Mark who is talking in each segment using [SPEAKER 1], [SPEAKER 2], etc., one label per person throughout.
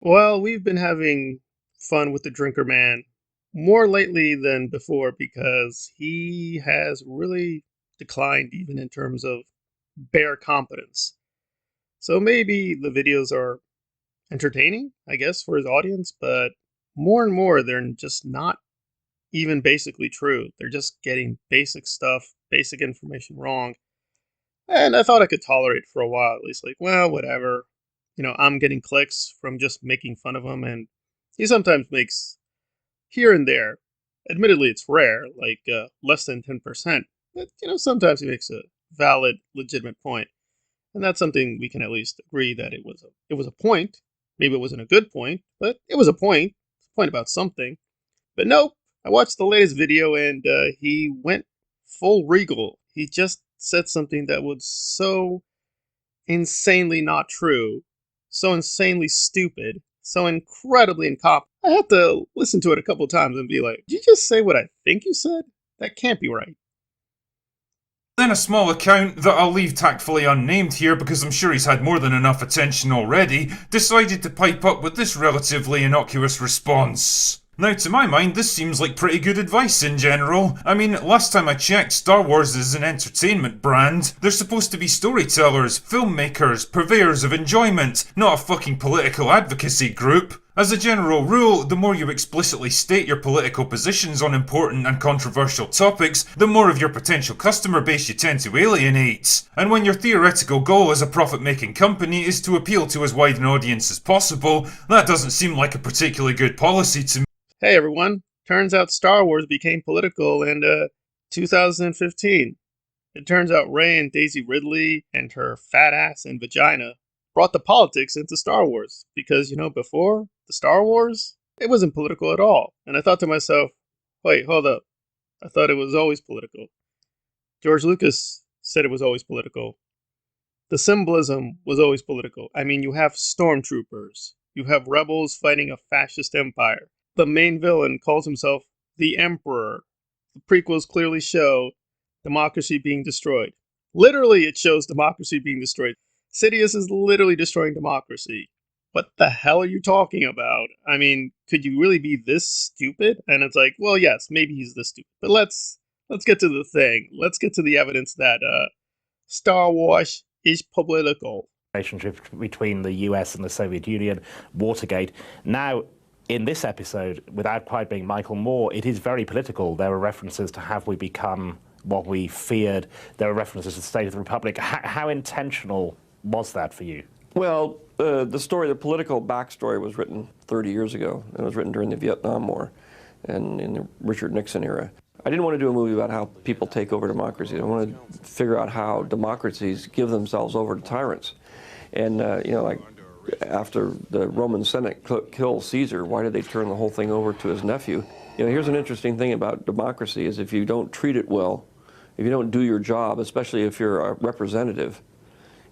[SPEAKER 1] Well, we've been having fun with the Drinker Man more lately than before because he has really declined even in terms of bare competence. So maybe the videos are entertaining, I guess, for his audience, but more and more they're just not even basically true. They're just getting basic stuff, basic information wrong. And I thought I could tolerate for a while at least, like, well, whatever. I'm getting clicks from just making fun of him, and he sometimes makes here and there. Admittedly, it's rare, like less than 10%, but sometimes he makes a valid, legitimate point, and that's something we can at least agree that it was a point. Maybe it wasn't a good point, but it was a point. It's a point about something. But nope, I watched the latest video and he went full regal. He just said something that was so insanely not true, so insanely stupid, so incredibly incompetent. I had to listen to it a couple times and be like, did you just say what I think you said? That can't be right.
[SPEAKER 2] Then a small account that I'll leave tactfully unnamed here because I'm sure he's had more than enough attention already, decided to pipe up with this relatively innocuous response. Now, to my mind, this seems like pretty good advice in general. I mean, last time I checked, Star Wars is an entertainment brand. They're supposed to be storytellers, filmmakers, purveyors of enjoyment, not a fucking political advocacy group. As a general rule, the more you explicitly state your political positions on important and controversial topics, the more of your potential customer base you tend to alienate. And when your theoretical goal as a profit-making company is to appeal to as wide an audience as possible, that doesn't seem like a particularly good policy to me.
[SPEAKER 1] Hey everyone, turns out Star Wars became political in 2015. It turns out Rey and Daisy Ridley and her fat ass and vagina brought the politics into Star Wars because, before the Star Wars, it wasn't political at all. And I thought to myself, wait, hold up. I thought it was always political. George Lucas said it was always political. The symbolism was always political. I mean, you have stormtroopers, you have rebels fighting a fascist empire. The main villain calls himself the Emperor. The prequels clearly show democracy being destroyed. Literally, it shows democracy being destroyed. Sidious is literally destroying democracy. What the hell are you talking about? I mean, could you really be this stupid? And it's like, well, yes, maybe he's this stupid. But let's get to the thing. Let's get to the evidence that Star Wars is political.
[SPEAKER 3] Relationship between the US and the Soviet Union, Watergate. Now, in this episode, without quite being Michael Moore, it is very political. There are references to have we become what we feared. There are references to the State of the Republic. How intentional was that for you?
[SPEAKER 4] Well, the political backstory was written 30 years ago. It was written during the Vietnam War and in the Richard Nixon era. I didn't want to do a movie about how people take over democracies. I wanted to figure out how democracies give themselves over to tyrants. And, like after the Roman Senate killed Caesar, why did they turn the whole thing over to his nephew? Here's an interesting thing about democracy is if you don't treat it well, if you don't do your job, especially if you're a representative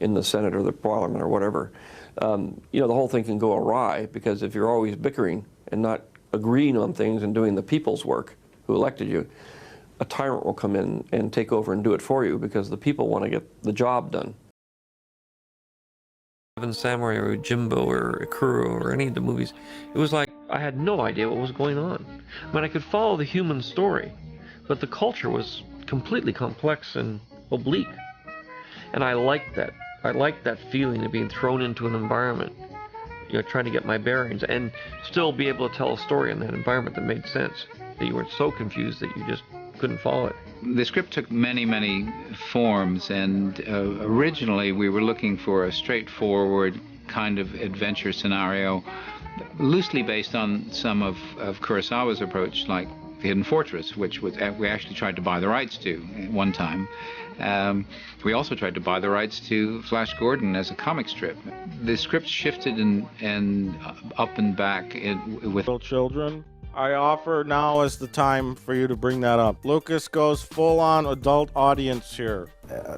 [SPEAKER 4] in the Senate or the Parliament or whatever, the whole thing can go awry because if you're always bickering and not agreeing on things and doing the people's work who elected you, a tyrant will come in and take over and do it for you because the people want to get the job done.
[SPEAKER 5] Seven Samurai or Jimbo or Ikuro or any of the movies, it was like I had no idea what was going on. I mean, I could follow the human story, but the culture was completely complex and oblique. And I liked that. I liked that feeling of being thrown into an environment, trying to get my bearings and still be able to tell a story in that environment that made sense, that you weren't so confused that you just couldn't follow it.
[SPEAKER 6] The script took many forms, and originally we were looking for a straightforward kind of adventure scenario, loosely based on some of Kurosawa's approach, like The Hidden Fortress, which we actually tried to buy the rights to at one time. We also tried to buy the rights to Flash Gordon as a comic strip. The script shifted and up and back with
[SPEAKER 7] children. I offer now is the time for you to bring that up. Lucas goes full-on adult audience here.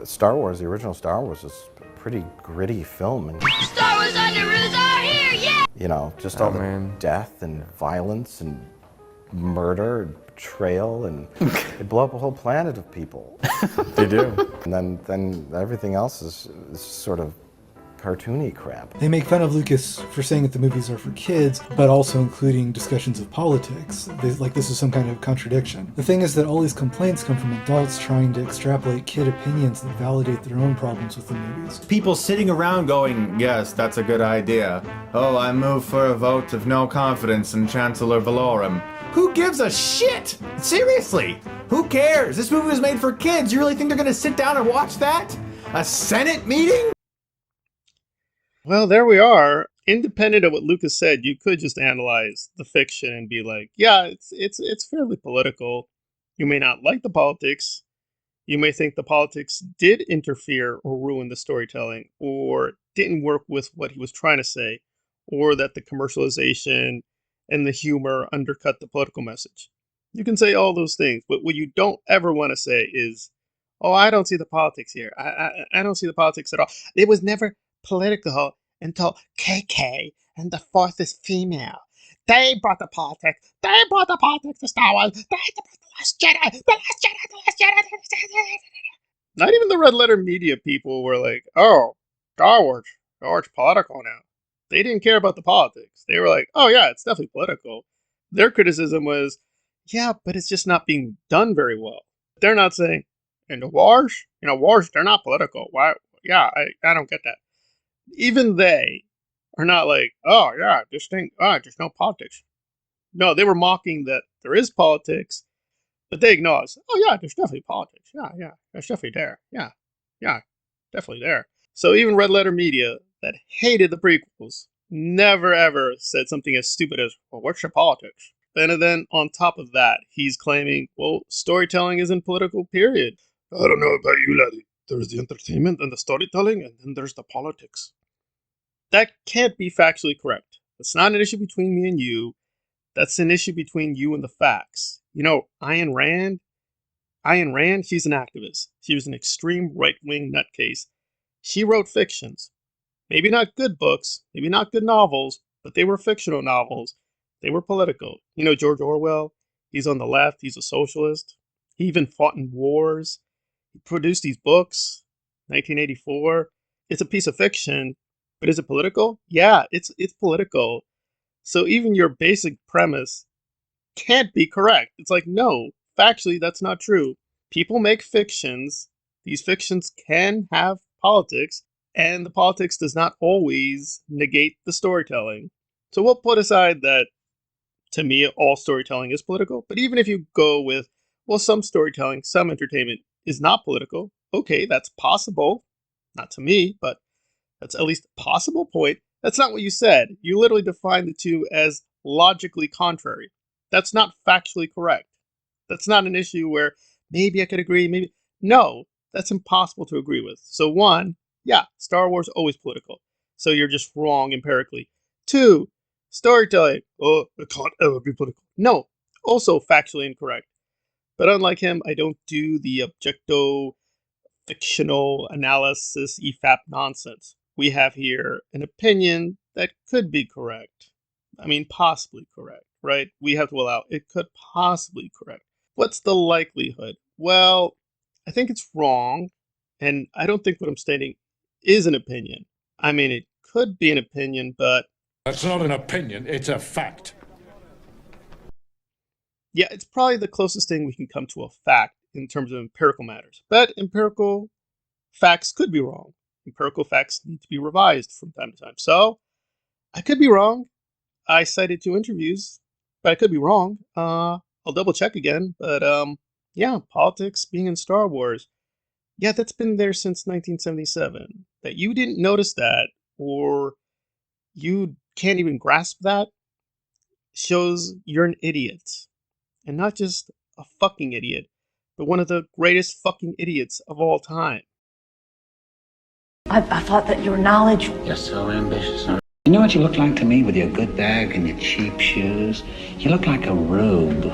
[SPEAKER 8] Star Wars, the original Star Wars, is a pretty gritty film. And,
[SPEAKER 9] Star Wars Underoos are here, yeah!
[SPEAKER 8] Just all the death and violence and murder and betrayal, and they blow up a whole planet of people.
[SPEAKER 3] They do.
[SPEAKER 8] And then everything else is sort of cartoony crap.
[SPEAKER 10] They make fun of Lucas for saying that the movies are for kids, but also including discussions of politics. Like this is some kind of contradiction. The thing is that all these complaints come from adults trying to extrapolate kid opinions that validate their own problems with the movies.
[SPEAKER 11] People sitting around going, yes, that's a good idea. Oh, I move for a vote of no confidence in Chancellor Valorum. Who gives a shit? Seriously, who cares? This movie was made for kids. You really think they're gonna sit down and watch that? A Senate meeting?
[SPEAKER 1] Well, there we are. Independent of what Lucas said, you could just analyze the fiction and be like, yeah, it's fairly political. You may not like the politics. You may think the politics did interfere or ruin the storytelling, or didn't work with what he was trying to say, or that the commercialization and the humor undercut the political message. You can say all those things, but what you don't ever want to say is, oh, I don't see the politics here. I don't see the politics at all. It was never political until KK and the fourth is female. They brought the politics. They brought the politics to Star Wars. They brought the Last Jedi. The Last Jedi. The Last Jedi. The Last Jedi. Not even the red letter media people were like, oh, Star Wars political now. They didn't care about the politics. They were like, oh yeah, it's definitely political. Their criticism was, yeah, but it's just not being done very well. They're not saying, and the wars, wars, they're not political. Why? Yeah, I don't get that. Even they are not like, oh yeah, this thing, there's no politics. No, they were mocking that there is politics, but they acknowledge, oh yeah, there's definitely politics. Yeah, there's definitely there. Yeah, definitely there. So even red letter media that hated the prequels never ever said something as stupid as, well, what's your politics? And then on top of that, he's claiming, well, storytelling isn't political, period. I don't know about you, laddie. There's the entertainment and the storytelling, and then there's the politics. That can't be factually correct. That's not an issue between me and you. That's an issue between you and the facts. Ayn Rand, she's an activist. She was an extreme right-wing nutcase. She wrote fictions. Maybe not good books, maybe not good novels, but they were fictional novels. They were political. George Orwell, he's on the left, he's a socialist. He even fought in wars. He produced these books, 1984. It's a piece of fiction, but is it political? Yeah, it's political. So even your basic premise can't be correct. It's like, no, factually, that's not true. People make fictions. These fictions can have politics, and the politics does not always negate the storytelling. So we'll put aside that, to me, all storytelling is political. But even if you go with, well, some storytelling, some entertainment is not political, okay, that's possible. Not to me, but that's at least a possible point. That's not what you said. You literally defined the two as logically contrary. That's not factually correct. That's not an issue where maybe I could agree, maybe. No, that's impossible to agree with. So one, yeah, Star Wars always political. So you're just wrong empirically. Two, storytelling. Oh, it can't ever be political. No, also factually incorrect. But unlike him, I don't do the objecto-fictional analysis EFAP nonsense. We have here an opinion that could be correct. I mean, possibly correct, right? We have to allow it could possibly correct. What's the likelihood? Well, I think it's wrong, and I don't think what I'm stating is an opinion. I mean, it could be an opinion, but...
[SPEAKER 12] That's not an opinion, it's a fact.
[SPEAKER 1] Yeah, it's probably the closest thing we can come to a fact in terms of empirical matters. But empirical facts could be wrong. Empirical facts need to be revised from time to time. So, I could be wrong. I cited 2 interviews, but I could be wrong. I'll double check again. But, yeah, politics being in Star Wars. Yeah, that's been there since 1977. That you didn't notice that, or you can't even grasp that, shows you're an idiot. And not just a fucking idiot, but one of the greatest fucking idiots of all time.
[SPEAKER 13] I thought that your knowledge...
[SPEAKER 14] You're so ambitious. You know what you look like to me with your good bag and your cheap shoes? You look like a rube.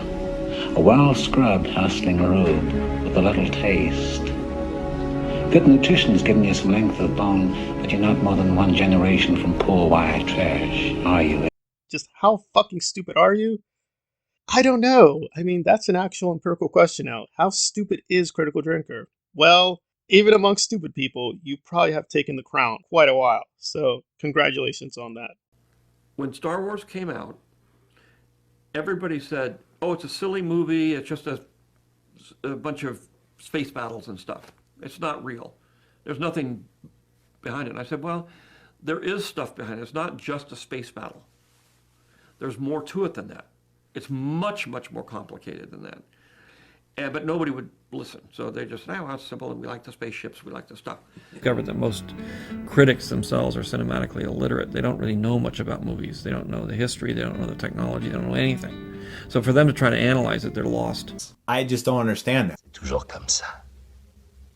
[SPEAKER 14] A well-scrubbed, hustling rube with a little taste. Good nutrition's giving you some length of bone, but you're not more than 1 generation from poor white trash, are you?
[SPEAKER 1] Just how fucking stupid are you? I don't know. I mean, that's an actual empirical question now. How stupid is Critical Drinker? Well, Even amongst stupid people, you probably have taken the crown quite a while. So congratulations on that.
[SPEAKER 4] When Star Wars came out, everybody said, oh, it's a silly movie, it's just a bunch of space battles and stuff. It's not real. There's nothing behind it. And I said, well, there is stuff behind it. It's not just a space battle. There's more to it than that. It's much, much more complicated than that. But nobody would listen. So they just said, oh, well, it's simple, and we like the spaceships, we like the stuff.
[SPEAKER 5] Discovered that most critics themselves are cinematically illiterate. They don't really know much about movies. They don't know the history, they don't know the technology, they don't know anything. So for them to try to analyze it, they're lost.
[SPEAKER 11] I just don't understand that.
[SPEAKER 14] Toujours comme ça.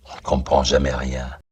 [SPEAKER 14] On comprend jamais rien.